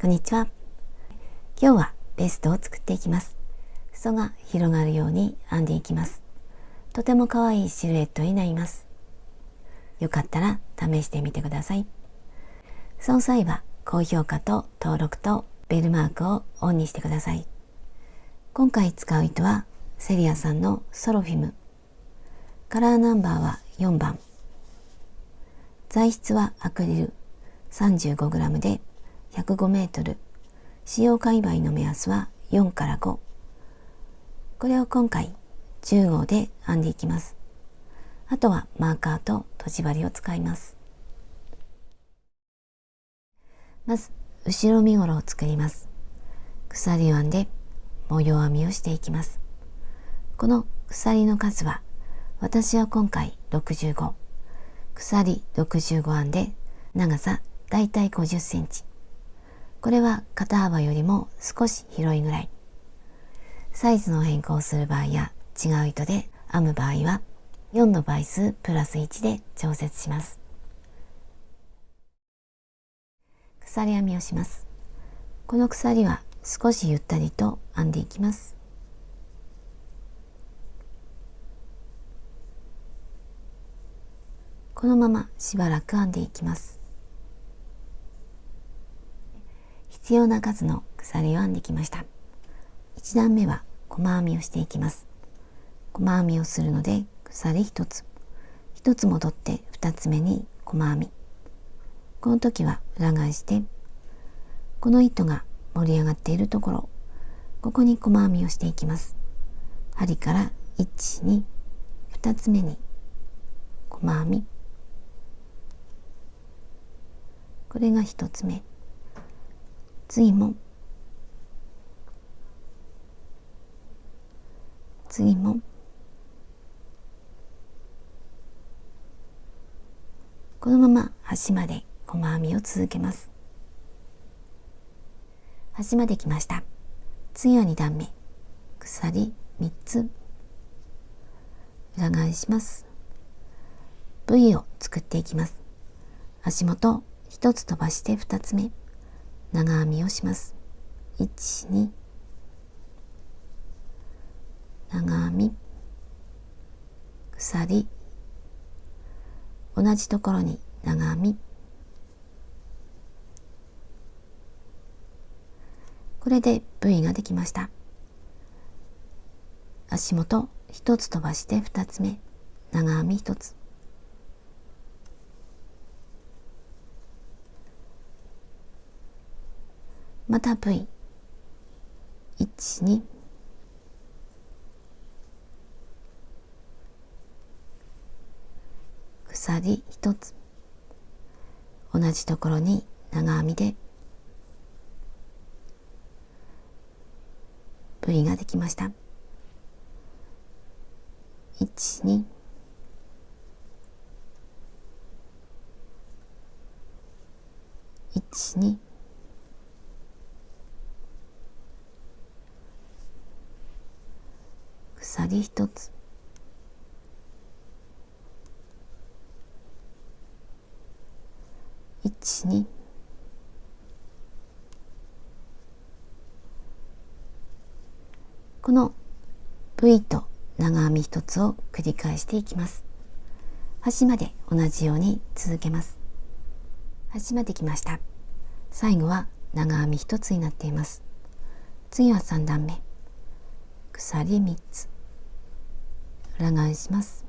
こんにちは。今日はベストを作っていきます。裾が広がるように編んでいきます。とても可愛いシルエットになります。よかったら試してみてください。その際は高評価と登録とベルマークをオンにしてください。今回使う糸はセリアさんのソロフィム。カラーナンバーは4番。材質はアクリル 35g で105メートル。使用界隈の目安は4から5。これを今回10号で編んでいきます。あとはマーカーととじ針を使います。まず後ろ身ごろを作ります。鎖を編んで模様編みをしていきます。この鎖の数は私は今回65。鎖65編んで長さだいたい50センチ。これは肩幅よりも少し広いぐらい。サイズの変更をする場合や違う糸で編む場合は4の倍数プラス1で調節します。鎖編みをします。この鎖は少しゆったりと編んでいきます。このまましばらく編んでいきます。必要な数の鎖を編んできました。1段目は細編みをしていきます。細編みをするので鎖1つ、1つ戻って2つ目に細編み。この時は裏返して、この糸が盛り上がっているところ、ここに細編みをしていきます。針から1、2、2つ目に細編み。これが1つ目。次も次もこのまま端まで細編みを続けます。端まで来ました。次は2段目。鎖3つ。裏返します。V を作っていきます。足元1つ飛ばして2つ目。長編みをします。1、2。長編み。鎖。同じところに長編み。これで V ができました。足元1つ飛ばして2つ目。長編み1つ。また V。1、2。鎖1つ。同じところに長編みで V ができました。1、2。1、2。鎖1つ。1、2。この V と長編み1つを繰り返していきます。端まで同じように続けます。端まで来ました。最後は長編み1つになっています。次は3段目。鎖3つ。裏返します。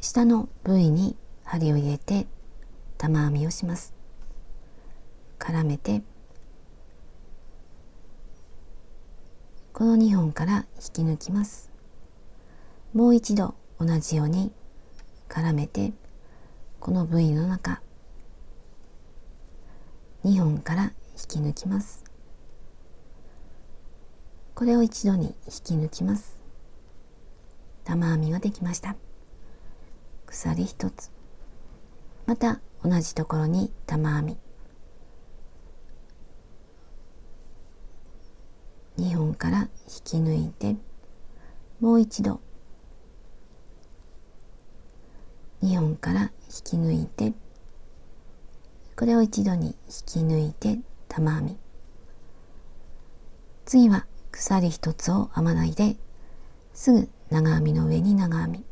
下の V に針を入れて玉編みをします。絡めてこの2本から引き抜きます。もう一度同じように絡めてこの V の中2本から引き抜きます。これを一度に引き抜きます。玉編みができました。鎖1つ。また同じところに玉編み。2本から引き抜いて、もう一度2本から引き抜いて、これを一度に引き抜いて玉編み。次は鎖一つを編まないで、すぐ長編みの上に長編み。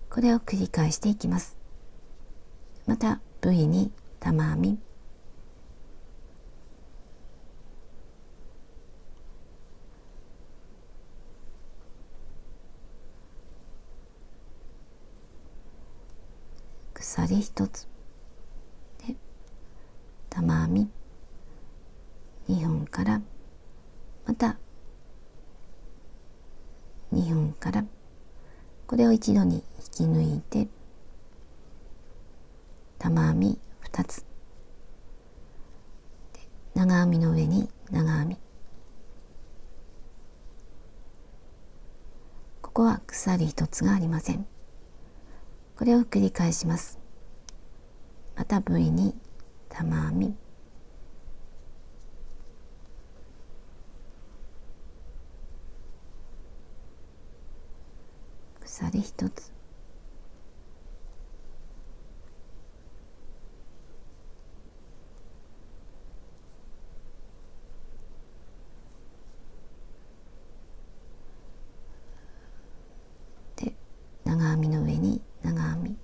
これを繰り返していきます。また V に玉編み。鎖一つで玉編み2本から、また2本から、これを一度に引き抜いて玉編み2つで長編みの上に長編み。ここは鎖一つがありません。これを繰り返します。また V に玉編み。鎖一つ。で、長編みの上に長編み。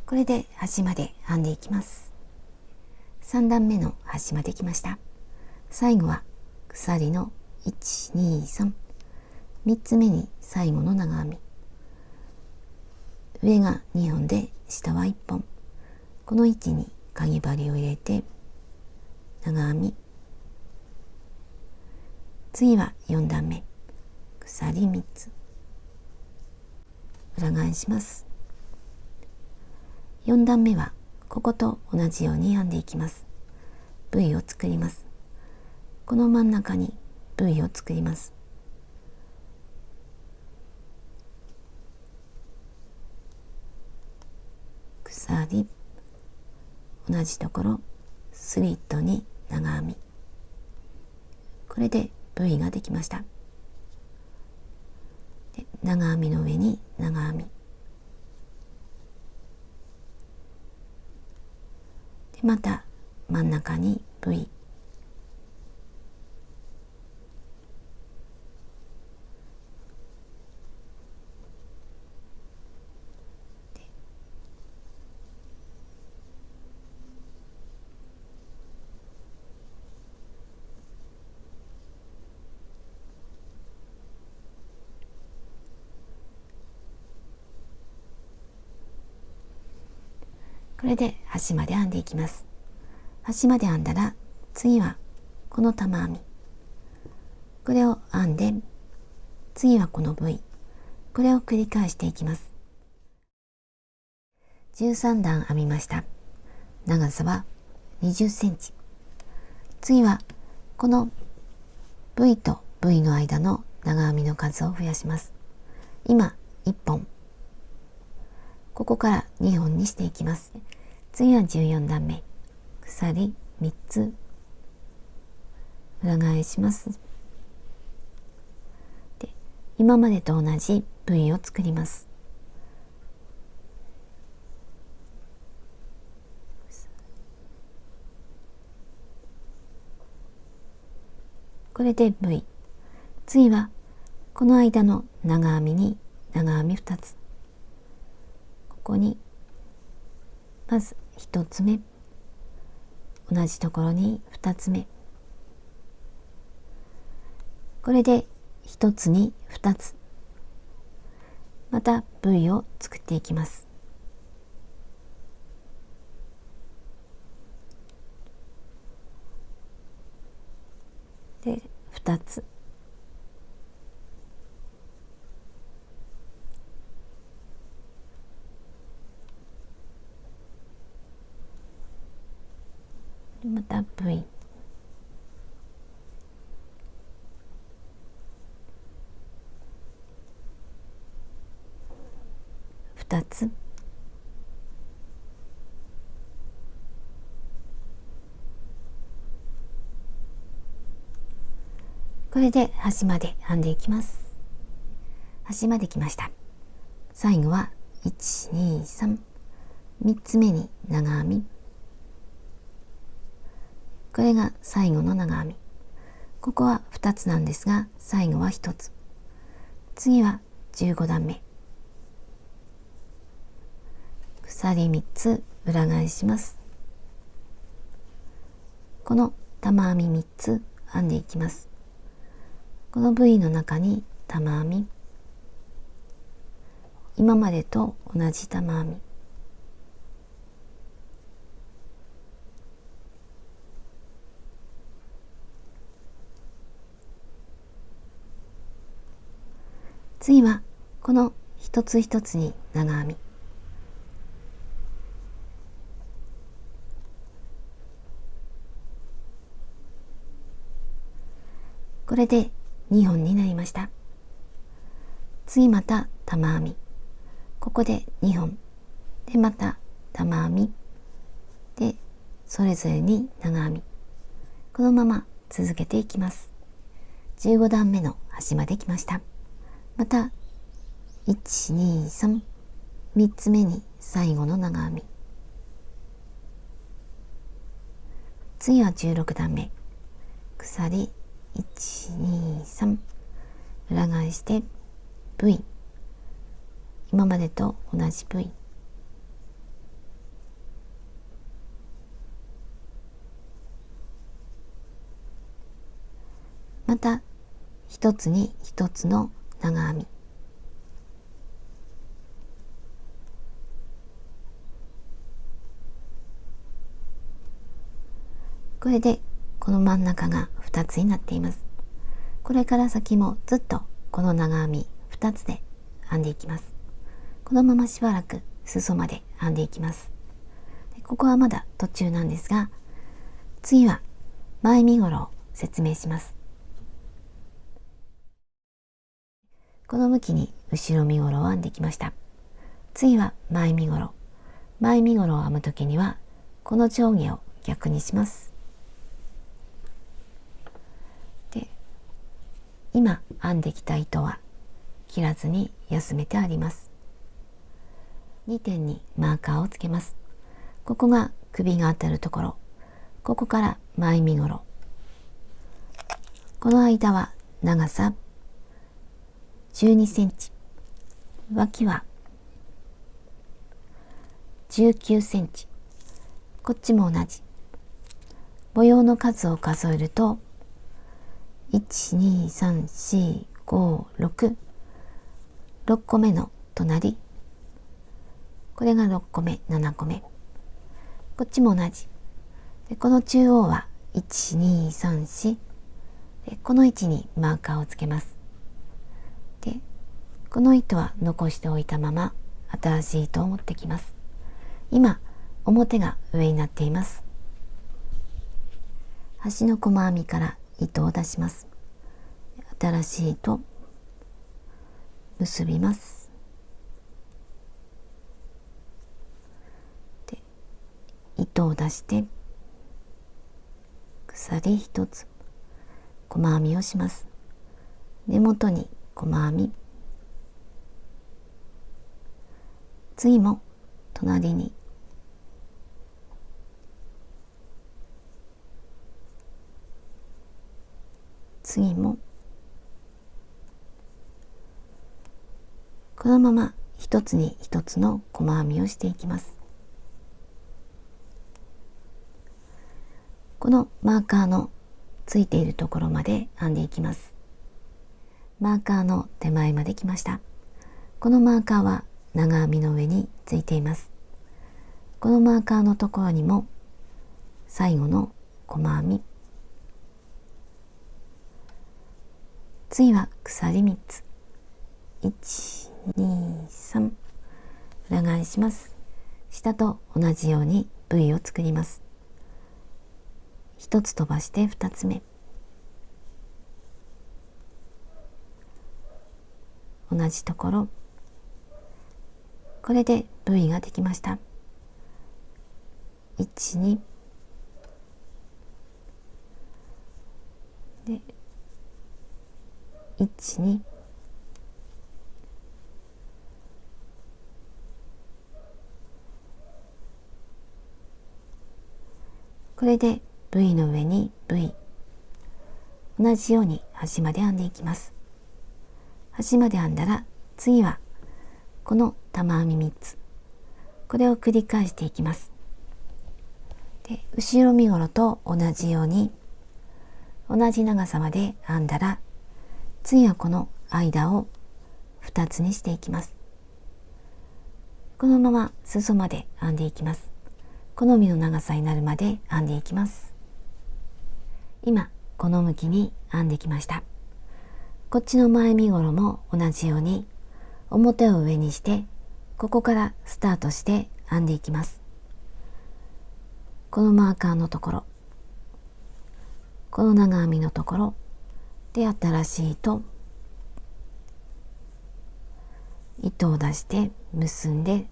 これで端まで編んでいきます。3段目の端まで来ました。最後は鎖の1、2、3、3つ目に最後の長編み。上が2本で下は1本。この位置にかぎ針を入れて長編み。次は4段目、鎖3つ。裏返します。4段目はここと同じように編んでいきます。V を作ります。この真ん中に V を作ります。鎖、同じところスリットに長編み。これで V ができました。で、長編みの上に長編み。で、また真ん中に V。これで端まで編んでいきます。端まで編んだら、次はこの玉編み。これを編んで、次はこの V。これを繰り返していきます。13段編みました。長さは20センチ。次はこの V と V の間の長編みの数を増やします。今1本。ここから2本にしていきます。次は14段目。鎖3つ。裏返します。で、今までと同じ V を作ります。これで V。次はこの間の長編みに長編み2つ。ここにまず1つ目、同じところに2つ目。これで1つに2つ。また V を作っていきます。で、2つ。また V、 2つ、これで端まで編んでいきます。端まで来ました。最後は1、2、3、3つ目に長編み、これが最後の長編み。ここは2つなんですが、最後は1つ。次は15段目、鎖3つ裏返します。この玉編み3つ編んでいきます。この V の中に玉編み、今までと同じ玉編み、次はこの一つ一つに長編み、これで2本になりました。次また玉編み、ここで2本で、また玉編みで、それぞれに長編み、このまま続けていきます。15段目の端まで来ました。また1、2、3、3つ目に最後の長編み、次は16段目、鎖1、2、3、裏返して V、 今までと同じ V、 また一つに一つの長編み、これでこの真ん中が2つになっています。これから先もずっとこの長編み2つで編んでいきます。このまましばらく裾まで編んでいきます。ここはまだ途中なんですが、次は前身ごろを説明します。この向きに後ろ身ごろを編んできました。次は前身ごろ。前身ごろを編むときにはこの上下を逆にします。で、今編んできた糸は切らずに休めてあります。2点にマーカーをつけます。ここが首が当たるところ、ここから前身ごろ、この間は長さ12センチ、脇は19センチ、こっちも同じ。模様の数を数えると1、2、3、4、5、6、6個目の隣、これが6個目、7個目、こっちも同じ。で、この中央は1、2、3、4で、この位置にマーカーをつけます。で、この糸は残しておいたまま新しい糸を持ってきます。今表が上になっています。端の細編みから糸を出します。新しい糸結びます。で、糸を出して鎖一つ細編みをします。根元に細編み、次も隣に次も、このまま一つに一つの細編みをしていきます。このマーカーのついているところまで編んでいきます。マーカーの手前まで来ました。このマーカーは長編みの上についています。このマーカーのところにも最後の細編み、次は鎖3つ、1、2、3、裏返します。下と同じように V を作ります。1つ飛ばして2つ目、同じところ、これで V ができました。1、2で1、2これで V の上に V、 同じように端まで編んでいきます。端まで編んだら次はこの玉編み3つ、これを繰り返していきます。で、後ろ身ごろと同じように同じ長さまで編んだら、次はこの間を2つにしていきます。このまま裾まで編んでいきます。好みの長さになるまで編んでいきます。今この向きに編んできました。こっちの前身ごろも同じように表を上にして、ここからスタートして編んでいきます。このマーカーのところ、この長編みのところで新しい糸を出して結んで、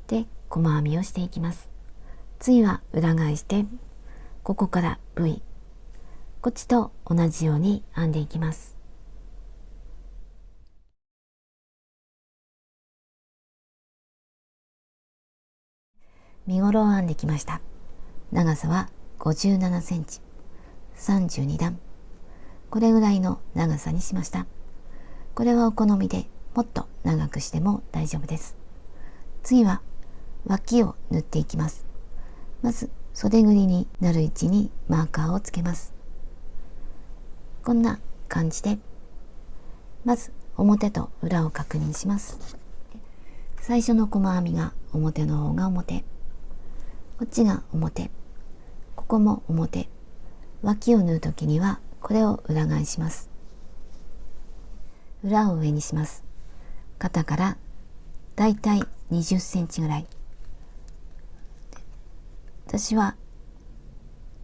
で細編みをしていきます。次は裏返して、ここから V、 こっちと同じように編んでいきます。身ごろを編んできました。長さは57センチ、32段、これぐらいの長さにしました。これはお好みでもっと長くしても大丈夫です。次は脇を縫っていきます。まず袖ぐりになる位置にマーカーをつけます。こんな感じで、まず表と裏を確認します。最初の細編みが表の方が表、こっちが表、ここも表、脇を縫うときにはこれを裏返します。裏を上にします。肩からだいたい20センチぐらい、私は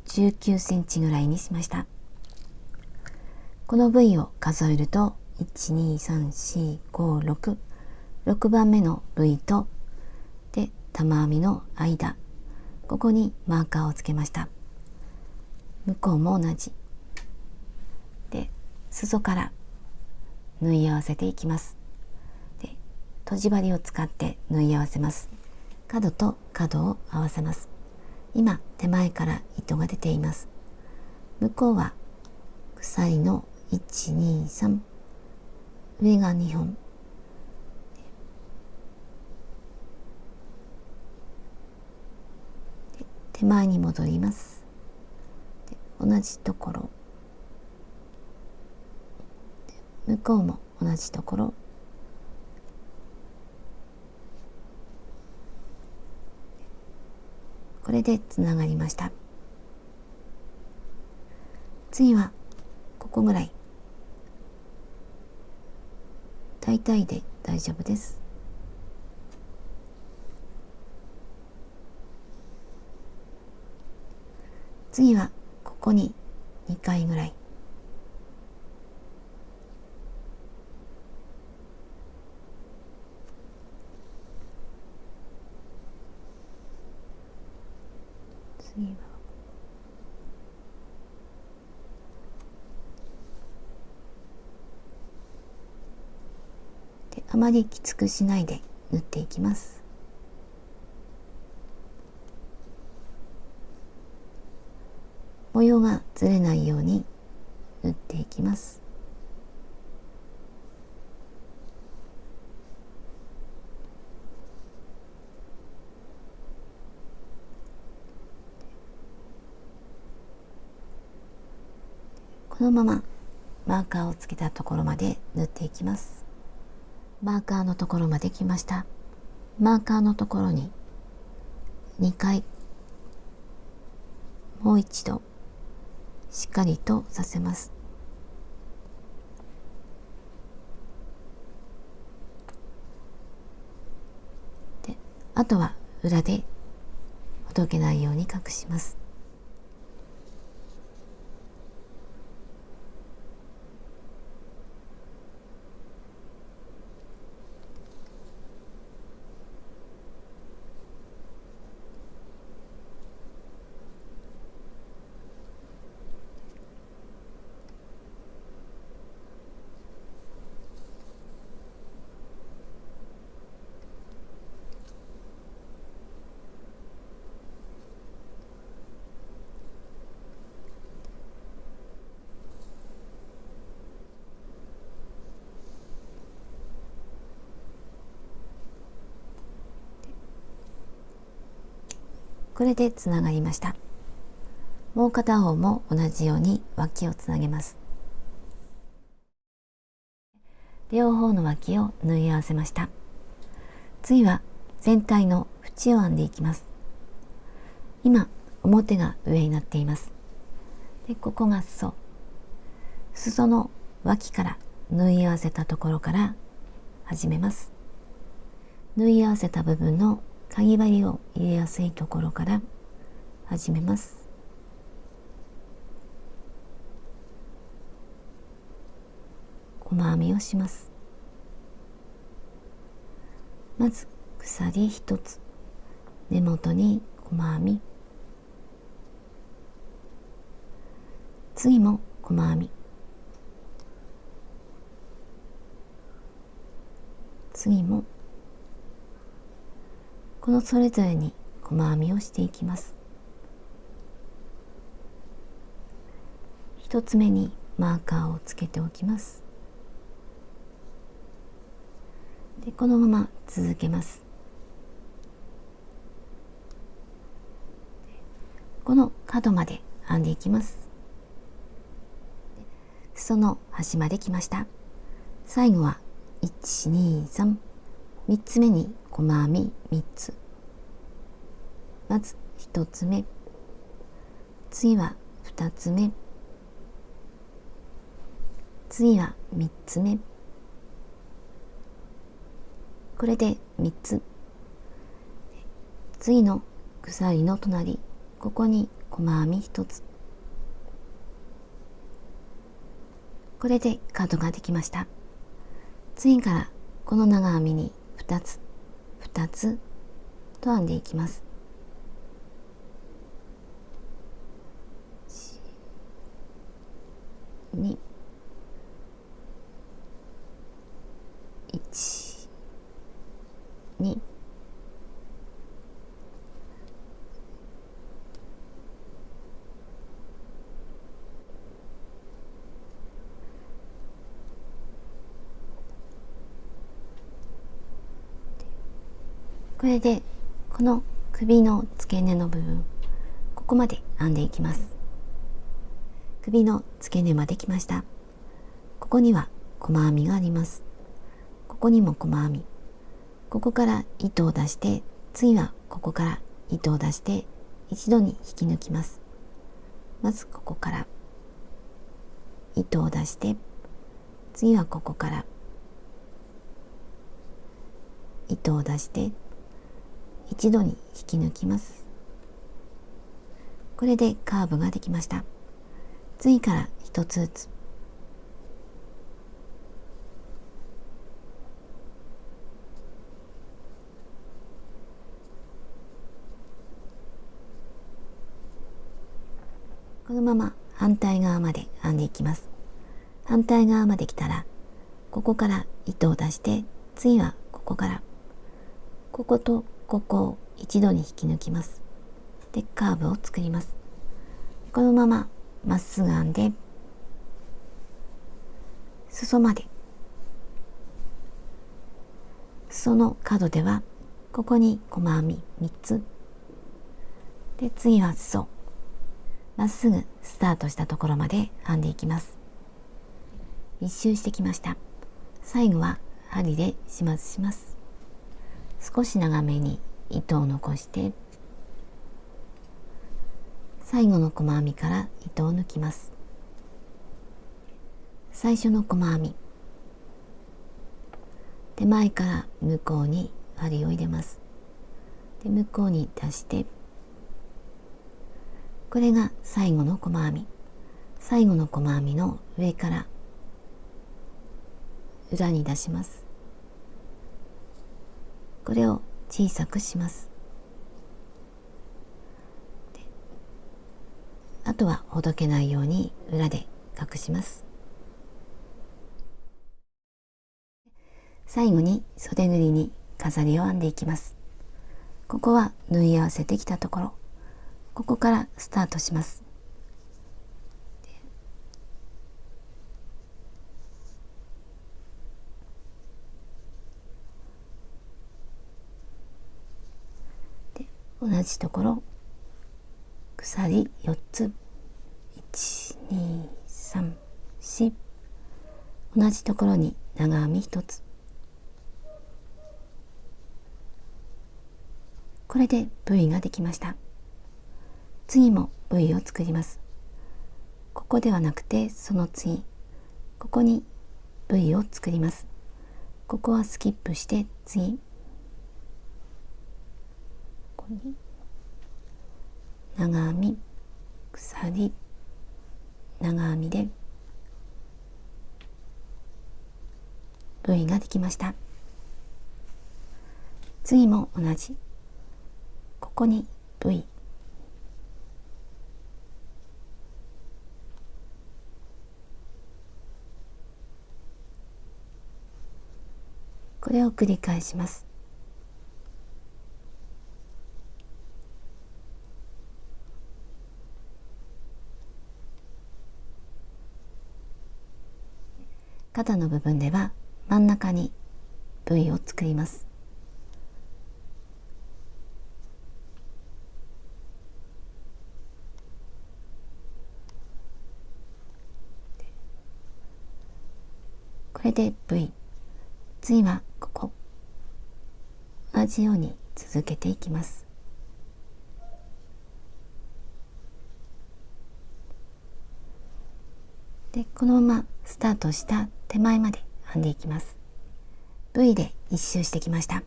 19センチぐらいにしました。この部位を数えると1、2、3、4、5、6、6番目の部位と、で玉編みの間、ここにマーカーをつけました。向こうも同じで、裾から縫い合わせていきます。で、とじ針を使って縫い合わせます。角と角を合わせます。今手前から糸が出ています。向こうは鎖の1、2、3、上が2本、手前に戻ります。で、同じところ、向こうも同じところ、これでつながりました。次はここぐらい、大体で大丈夫です。次はここに2回ぐらい、次はで、あまりきつくしないで縫っていきます。模様がずれないように縫っていきます。このままマーカーをつけたところまで縫っていきます。マーカーのところまで来ました。マーカーのところに2回、もう一度しっかりとさせます。で、あとは裏でほどけないように隠します。これでつながりました。もう片方も同じように脇をつなげます。両方の脇を縫い合わせました。次は全体の縁を編んでいきます。今表が上になっています。でここが裾の脇から縫い合わせたところから始めます。縫い合わせた部分のかぎ針を入れやすいところから始めます。細編みをします。まず鎖1つ、根元に細編み、次も細編み、次も、このそれぞれに細編みをしていきます。1つ目にマーカーをつけておきます。でこのまま続けます。この角まで編んでいきます。裾の端まで来ました。最後は1、2、3、3つ目に細編み3つ。まず1つ目、次は2つ目、次は3つ目。これで3つ。次の鎖の隣、ここに細編み1つ。これで角ができました。次からこの長編みに2つ、2つと編んでいきます。2、1、2、これでこの首の付け根の部分、ここまで編んでいきます。首の付け根まで来ました。ここには細編みがあります。ここにも細編み。ここから糸を出して、次はここから糸を出して一度に引き抜きます。まずここから糸を出して、次はここから糸を出して一度に引き抜きます。これでカーブができました。次から一つずつこのまま反対側まで編んでいきます。反対側まで来たら、ここから糸を出して、次はここから、こことここを一度に引き抜きます。で、カーブを作ります。このまままっすぐ編んで、裾まで。裾の角では、ここに細編み3つ。で、次は裾。まっすぐスタートしたところまで編んでいきます。一周してきました。最後は針で始末します。少し長めに糸を残して、最後の細編みから糸を抜きます。最初の細編み、手前から向こうに針を入れます。で、向こうに出して、これが最後の細編み。最後の細編みの上から裏に出します。これを小さくします。あとはほどけないように裏で隠します。最後に袖ぐりに飾りを編んでいきます。ここは縫い合わせてきたところ、ここからスタートします。で、同じところ鎖4つ、1、2、3、4、同じところに長編み1つ。これで V ができました。次も V を作ります。ここではなくてその次、ここに V を作ります。ここはスキップして次、ここに長編み、鎖、長編みで V ができました。次も同じ。ここに V。これを繰り返します。肩の部分では真ん中に V を作ります。これで V。次はここ。同じように続けていきます。で、このままスタートした手前まで編んでいきます。V で一周してきました。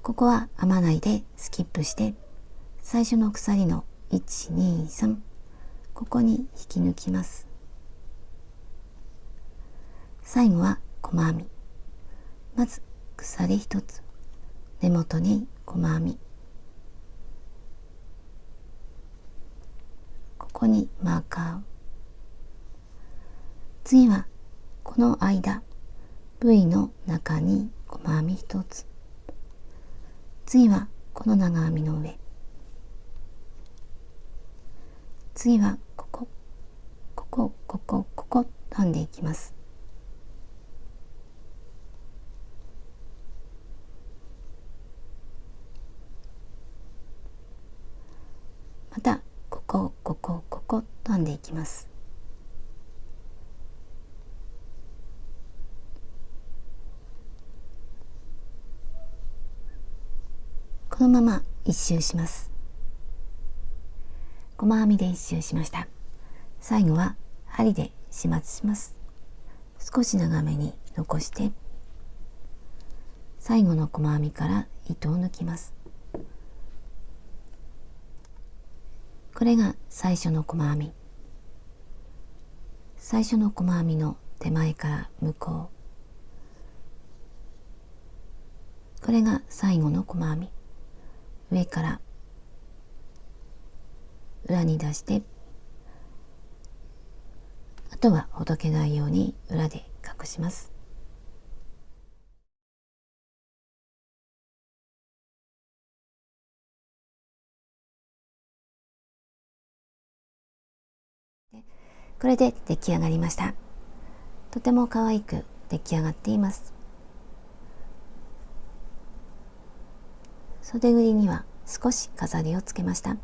ここは編まないでスキップして、最初の鎖の1、2、3、ここに引き抜きます。最後は細編み。まず鎖1つ、根元に細編み。ここにマーカー。次はこの間、V の中に細編み1つ。次はこの長編みの上。次はここ、ここ、ここ、ここ、編んでいきます。またここ、ここ、ここ、編んでいきます。このまま一周します。細編みで一周しました。最後は針で始末します。少し長めに残して、最後の細編みから糸を抜きます。これが最初の細編み。最初の細編みの手前から向こう。これが最後の細編み。上から裏に出して、あとはほどけないように裏で隠します。これで出来上がりました。とても可愛く出来上がっています。袖ぐりには少し飾りをつけました。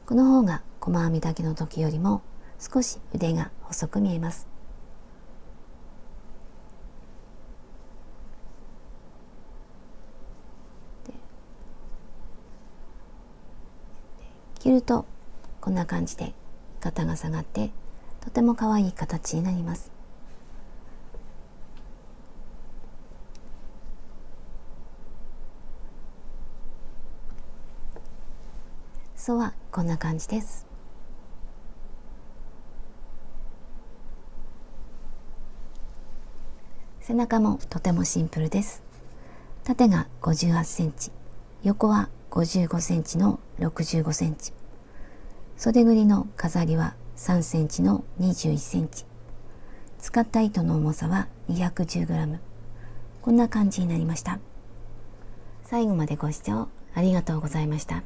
この方が細編みだけの時よりも少し腕が細く見えます。着るとこんな感じで肩が下がってとても可愛い形になります。裾はこんな感じです。背中もとてもシンプルです。縦が58センチ、横は55センチの65センチ。袖ぐりの飾りは3センチの21センチ。使った糸の重さは 210g。こんな感じになりました。最後までご視聴ありがとうございました。